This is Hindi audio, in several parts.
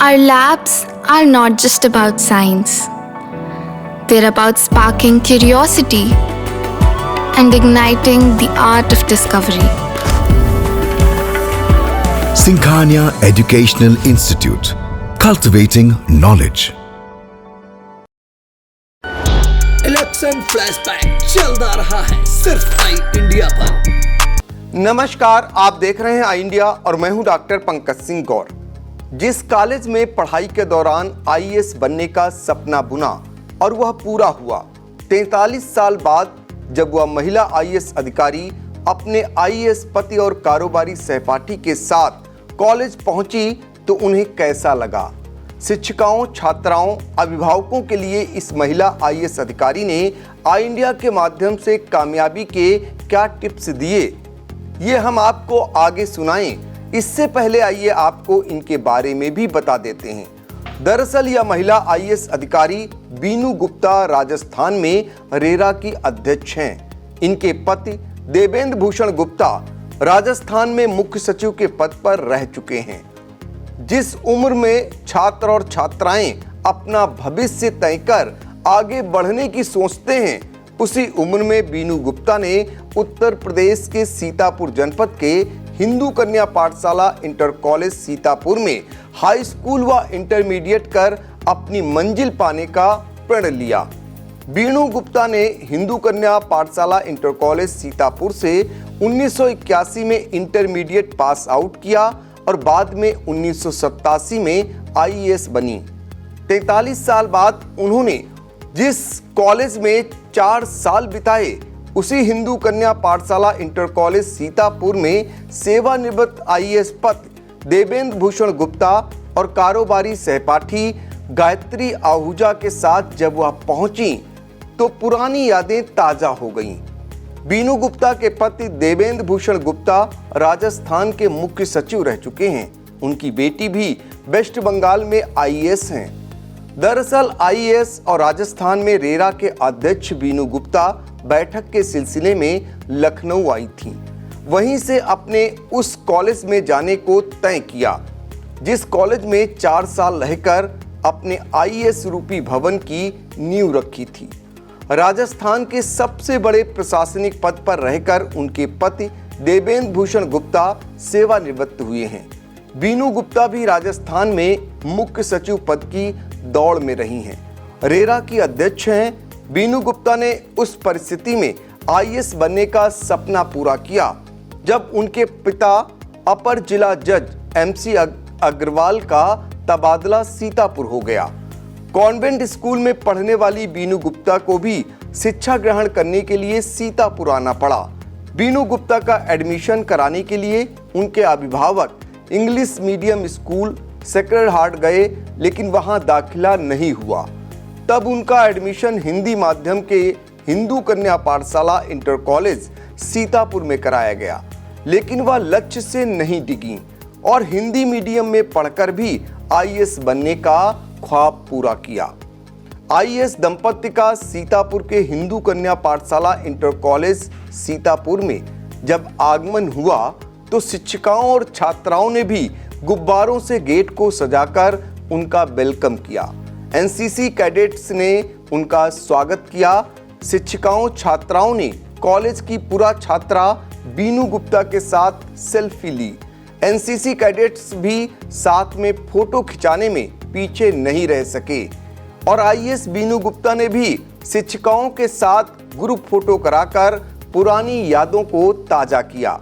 Our labs are not just about science. They're about sparking curiosity and igniting the art of discovery. Sinkhania Educational Institute, cultivating knowledge. Election flashback चलता रहा है सिर्फ आई इंडिया पर। नमस्कार, आप देख रहे हैं आई इंडिया और मैं हूं डॉक्टर पंकज सिंह गौर। जिस कॉलेज में पढ़ाई के दौरान आईएएस बनने का सपना बुना और वह पूरा हुआ, 43 साल बाद जब वह महिला आईएएस अधिकारी अपने आईएएस पति और कारोबारी सहपाठी के साथ कॉलेज पहुंची तो उन्हें कैसा लगा? शिक्षिकाओं, छात्राओं, अभिभावकों के लिए इस महिला आईएएस अधिकारी ने आई इंडिया के माध्यम से कामयाबी के क्या टिप्स दिए, ये हम आपको आगे सुनाएं। इससे पहले आइए आपको इनके बारे में भी बता देते हैं। दरअसल यह महिला आईएएस अधिकारी बीनू गुप्ता राजस्थान में रेरा की अध्यक्ष हैं। इनके पति देवेंद्र भूषण गुप्ता राजस्थान में मुख्य सचिव के पद पर रह चुके हैं। जिस उम्र में छात्र और छात्राएं अपना भविष्य तय कर आगे बढ़ने की सोचते हैं, उसी उम्र में बीनू गुप्ता ने उत्तर प्रदेश के सीतापुर जनपद के हिंदू कन्या पाठशाला इंटर कॉलेज सीतापुर में हाई स्कूल व इंटरमीडिएट कर अपनी मंजिल पाने का प्रण लिया। बीनू गुप्ता ने हिंदू कन्या पाठशाला इंटर कॉलेज सीतापुर से 1981 में इंटरमीडिएट पास आउट किया और बाद में 1987 में आईएएस बनी। 43 साल बाद उन्होंने जिस कॉलेज में 4 साल बिताए, उसी हिंदू कन्या पाठशाला इंटर कॉलेज सीतापुर में सेवानिवृत्त आईएएस पति देवेंद्र भूषण गुप्ता और कारोबारी सहपाठी गायत्री आहूजा के साथ जब वह पहुंची तो पुरानी यादें ताजा हो गईं। बीनू गुप्ता के पति देवेंद्र भूषण गुप्ता राजस्थान के मुख्य सचिव रह चुके हैं। उनकी बेटी भी वेस्ट बंगाल में आईएएस हैं। दरअसल आईएएस और राजस्थान में रेरा के अध्यक्ष बीनू गुप्ता बैठक के सिलसिले में लखनऊ आई थी। वहीं से अपने उस कॉलेज में जाने को तय किया जिस कॉलेज में 4 साल रहकर अपने आईएएस रूपी भवन की नींव रखी थी। राजस्थान के सबसे बड़े प्रशासनिक पद पर रहकर उनके पति देवेंद्र भूषण गुप्ता सेवानिवृत्त हुए हैं। बीनू गुप्ता भी राजस्थान में मुख्य सचिव पद की दौड़ में रही हैं। रेरा की अध्यक्ष हैं। बीनू गुप्ता ने उस परिस्थिति में आईएएस बनने का सपना पूरा किया जब उनके पिता अपर जिला जज एमसी अग्रवाल का तबादला सीतापुर हो गया। कॉन्वेंट स्कूल में पढ़ने वाली बीनू गुप्ता को भी शिक्षा ग्रहण करने के लिए सीतापुर आना पड़ा। बीनू गुप्ता का एडमिशन कराने के लिए उनके अभिभावक English medium school sacred heart गए, लेकिन वहां दाखिला नहीं हुआ। तब उनका एडमिशन हिंदी माध्यम के हिंदू कन्या पाठशाला इंटर कॉलेज सीतापुर में कराया गया, लेकिन वह लक्ष्य से नहीं डिगी और हिंदी मीडियम में पढ़कर भी आईएएस बनने का ख्वाब पूरा किया। आईएएस दंपति का सीतापुर के हिंदू कन्या पाठशाला इंटर कॉलेज सीतापुर में जब आगमन हुआ तो शिक्षिकाओं और छात्राओं ने भी गुब्बारों से गेट को सजाकर उनका वेलकम किया। एनसीसी कैडेट्स ने उनका स्वागत किया। शिक्षिकाओं, छात्राओं ने कॉलेज की पूरा छात्रा बीनू गुप्ता के साथ सेल्फी ली। एनसीसी कैडेट्स भी साथ में फोटो खिंचाने में पीछे नहीं रह सके और आईएएस बीनू गुप्ता ने भी शिक्षिकाओं के साथ ग्रुप फोटो कराकर पुरानी यादों को ताजा किया।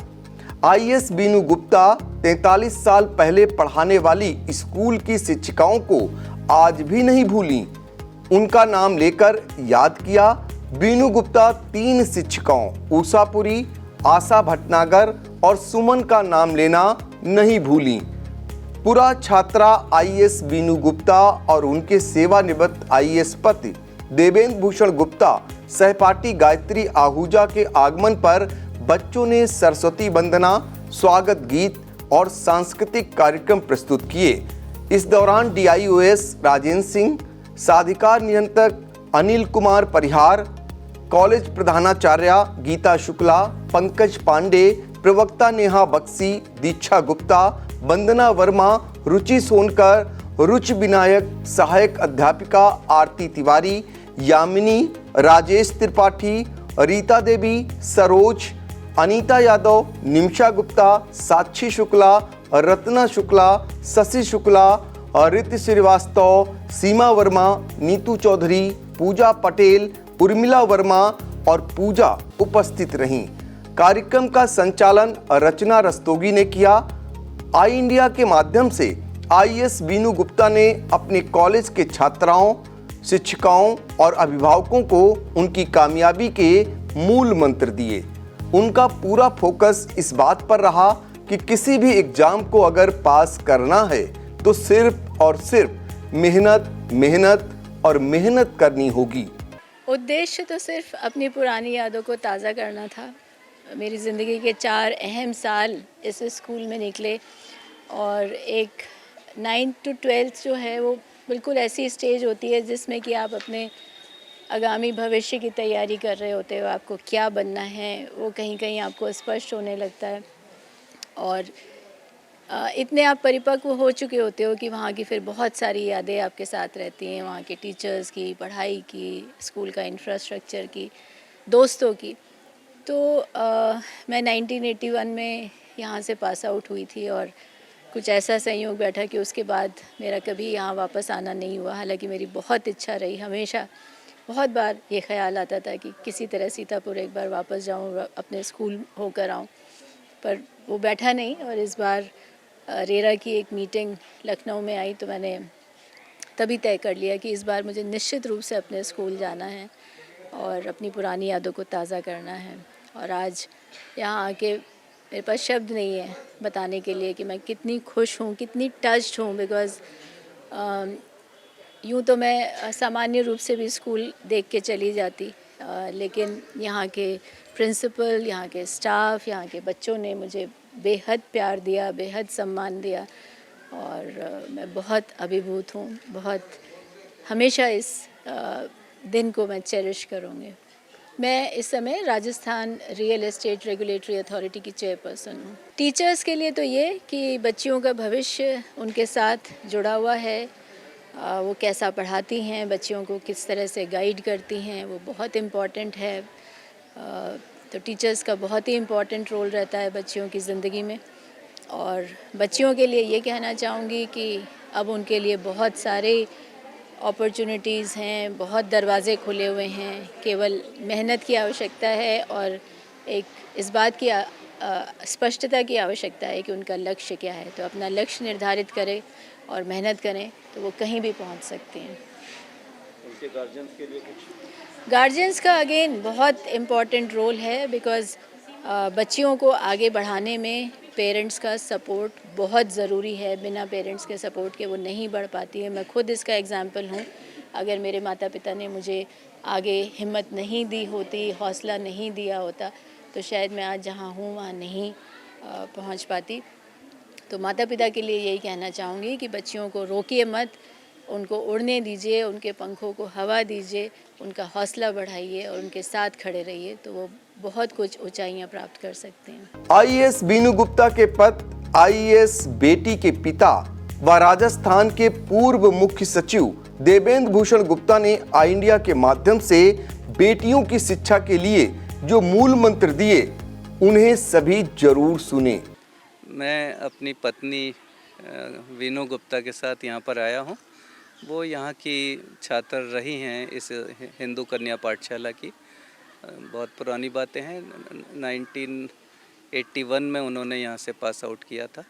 आईएएस बीनू गुप्ता 43 साल पहले पढ़ाने वाली स्कूल की शिक्षिकाओं को आज भी नहीं भूली। उनका नाम लेकर याद किया। बीनू गुप्ता 3 शिक्षिकाओं उषापुरी, आशा भटनागर और सुमन का नाम लेना नहीं भूली। पूरा छात्रा आईएएस बीनू गुप्ता और उनके सेवानिवृत्त आईएएस पति देवेंद्र भूषण गुप्ता सहपाठी गायत्री आहूजा के आगमन पर बच्चों ने सरस्वती वंदना, स्वागत गीत और सांस्कृतिक कार्यक्रम प्रस्तुत किए। इस दौरान डीआईओएस राजेंद्र सिंह, साधिकार नियंत्रक अनिल कुमार परिहार, कॉलेज प्रधानाचार्य गीता शुक्ला, पंकज पांडे, प्रवक्ता नेहा बक्सी, दीक्षा गुप्ता, वंदना वर्मा, रुचि सोनकर रुचि विनायक, सहायक अध्यापिका आरती तिवारी, यामिनी, राजेश त्रिपाठी, रीता देवी, सरोज, अनीता यादव, निमिषा गुप्ता, साक्षी शुक्ला, रत्ना शुक्ला, शशि शुक्ला, रिति श्रीवास्तव, सीमा वर्मा, नीतू चौधरी, पूजा पटेल, उर्मिला वर्मा और पूजा उपस्थित रहीं। कार्यक्रम का संचालन रचना रस्तोगी ने किया। आई इंडिया के माध्यम से आईएएस बीनू गुप्ता ने अपने कॉलेज के छात्राओं, शिक्षिकाओं और अभिभावकों को उनकी कामयाबी के मूल मंत्र दिए। उनका पूरा फोकस इस बात पर रहा कि किसी भी एग्जाम को अगर पास करना है तो सिर्फ और सिर्फ मेहनत, मेहनत और मेहनत करनी होगी। उद्देश्य तो सिर्फ अपनी पुरानी यादों को ताज़ा करना था। मेरी ज़िंदगी के 4 अहम साल इस स्कूल में निकले और एक 9th to 12th जो है वो बिल्कुल ऐसी स्टेज होती है जिसमें कि आप अपने आगामी भविष्य की तैयारी कर रहे होते हो। आपको क्या बनना है वो कहीं कहीं आपको स्पष्ट होने लगता है और इतने आप परिपक्व हो चुके होते हो कि वहाँ की फिर बहुत सारी यादें आपके साथ रहती हैं, वहाँ के टीचर्स की, पढ़ाई की, स्कूल का इंफ्रास्ट्रक्चर की, दोस्तों की। तो मैं 1981 में यहाँ से पास आउट हुई थी और कुछ ऐसा संयोग बैठा कि उसके बाद मेरा कभी यहाँ वापस आना नहीं हुआ। हालांकि मेरी बहुत इच्छा रही, हमेशा बहुत बार ये ख्याल आता था कि किसी तरह सीतापुर एक बार वापस जाऊँ, अपने स्कूल होकर आऊँ, पर वो बैठा नहीं। और इस बार रेरा की एक मीटिंग लखनऊ में आई तो मैंने तभी तय कर लिया कि इस बार मुझे निश्चित रूप से अपने स्कूल जाना है और अपनी पुरानी यादों को ताज़ा करना है। और आज यहाँ आके मेरे पास शब्द नहीं है बताने के लिए कि मैं कितनी खुश हूँ, कितनी टच्ड हूँ। बिकॉज़ यूँ तो मैं सामान्य रूप से भी स्कूल देख के चली जाती, लेकिन यहाँ के प्रिंसिपल, यहाँ के स्टाफ, यहाँ के बच्चों ने मुझे बेहद प्यार दिया, बेहद सम्मान दिया और मैं बहुत अभिभूत हूँ। बहुत हमेशा इस दिन को मैं चेरिश करूँगी। मैं इस समय Rajasthan real estate regulatory authority की चेयरपर्सन हूँ। टीचर्स के लिए तो ये कि बच्चियों का भविष्य उनके साथ जुड़ा हुआ है, वो कैसा पढ़ाती हैं, बच्चियों को किस तरह से गाइड करती हैं, वो बहुत इम्पॉर्टेंट है। तो टीचर्स का बहुत ही इम्पॉर्टेंट रोल रहता है बच्चियों की ज़िंदगी में। और बच्चियों के लिए ये कहना चाहूँगी कि अब उनके लिए बहुत सारे अपॉर्चुनिटीज़ हैं, बहुत दरवाज़े खुले हुए हैं। केवल मेहनत की आवश्यकता है और एक इस बात की स्पष्टता की आवश्यकता है कि उनका लक्ष्य क्या है। तो अपना लक्ष्य निर्धारित करें और मेहनत करें तो वो कहीं भी पहुंच सकते हैं। उनके गार्जियंस के लिए कुछ? गार्जियंस का अगेन बहुत इम्पॉर्टेंट रोल है। बिकॉज़ बच्चियों को आगे बढ़ाने में पेरेंट्स का सपोर्ट बहुत ज़रूरी है। बिना पेरेंट्स के सपोर्ट के वो नहीं बढ़ पाती है। मैं खुद इसका एग्जांपल हूँ। अगर मेरे माता पिता ने मुझे आगे हिम्मत नहीं दी होती, हौसला नहीं दिया होता, तो शायद मैं आज जहाँ हूँ वहाँ नहीं पहुँच पाती। तो माता पिता के लिए यही कहना चाहूँगी कि बच्चियों को रोकिए मत, उनको उड़ने दीजिए, उनके पंखों को हवा दीजिए, उनका हौसला बढ़ाइए और उनके साथ खड़े रहिए, तो वो बहुत कुछ ऊंचाइयां प्राप्त कर सकते हैं। आईएएस बीनू गुप्ता के पति, आईएएस बेटी के पिता व राजस्थान के पूर्व मुख्य सचिव देवेंद्र भूषण गुप्ता ने आई इंडिया के माध्यम से बेटियों की शिक्षा के लिए जो मूल मंत्र दिए, उन्हें सभी जरूर सुने। मैं अपनी पत्नी वीनू गुप्ता के साथ यहाँ पर आया हूँ। वो यहाँ की छात्र रही हैं इस हिंदू कन्या पाठशाला की। बहुत पुरानी बातें हैं। 1981 में उन्होंने यहाँ से पास आउट किया था,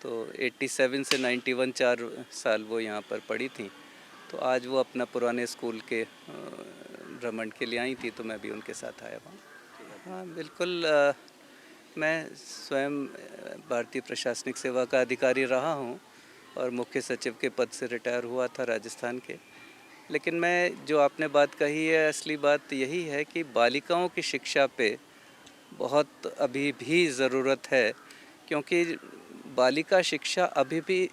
तो 87 से 91 4 साल वो यहाँ पर पढ़ी थी। तो आज वो अपना पुराने स्कूल के भ्रमण के लिए आई थी, तो मैं भी उनके साथ आया हूँ। हाँ बिल्कुल, मैं स्वयं भारतीय प्रशासनिक सेवा का अधिकारी रहा हूँ और मुख्य सचिव के पद से रिटायर हुआ था राजस्थान के। लेकिन मैं जो आपने बात कही है, असली बात यही है कि बालिकाओं की शिक्षा पे बहुत अभी भी ज़रूरत है, क्योंकि बालिका शिक्षा अभी भी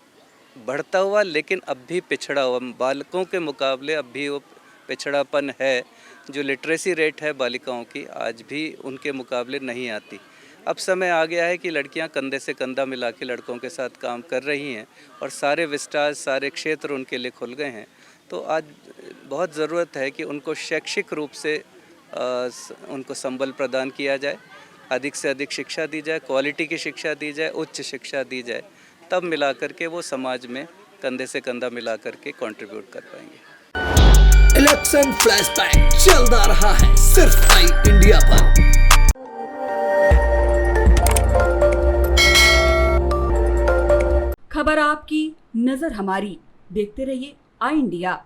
बढ़ता हुआ लेकिन अब भी पिछड़ा हुआ, बालकों के मुकाबले अब भी वो पिछड़ापन है। जो लिटरेसी रेट है बालिकाओं की आज भी उनके मुकाबले नहीं आती। अब समय आ गया है कि लड़कियां कंधे से कंधा मिला के लड़कों के साथ काम कर रही हैं और सारे विस्तार, सारे क्षेत्र उनके लिए खुल गए हैं। तो आज बहुत ज़रूरत है कि उनको शैक्षिक रूप से उनको संबल प्रदान किया जाए, अधिक से अधिक शिक्षा दी जाए, क्वालिटी की शिक्षा दी जाए, उच्च शिक्षा दी जाए, तब मिला करके वो समाज में कंधे से कंधा मिला करके कंट्रीब्यूट कर पाएंगे। इलेक्शन फ्लैशबैक चलता रहा है सिर्फ आई इंडिया पर। खबर आपकी, नजर हमारी। देखते रहिए आई इंडिया।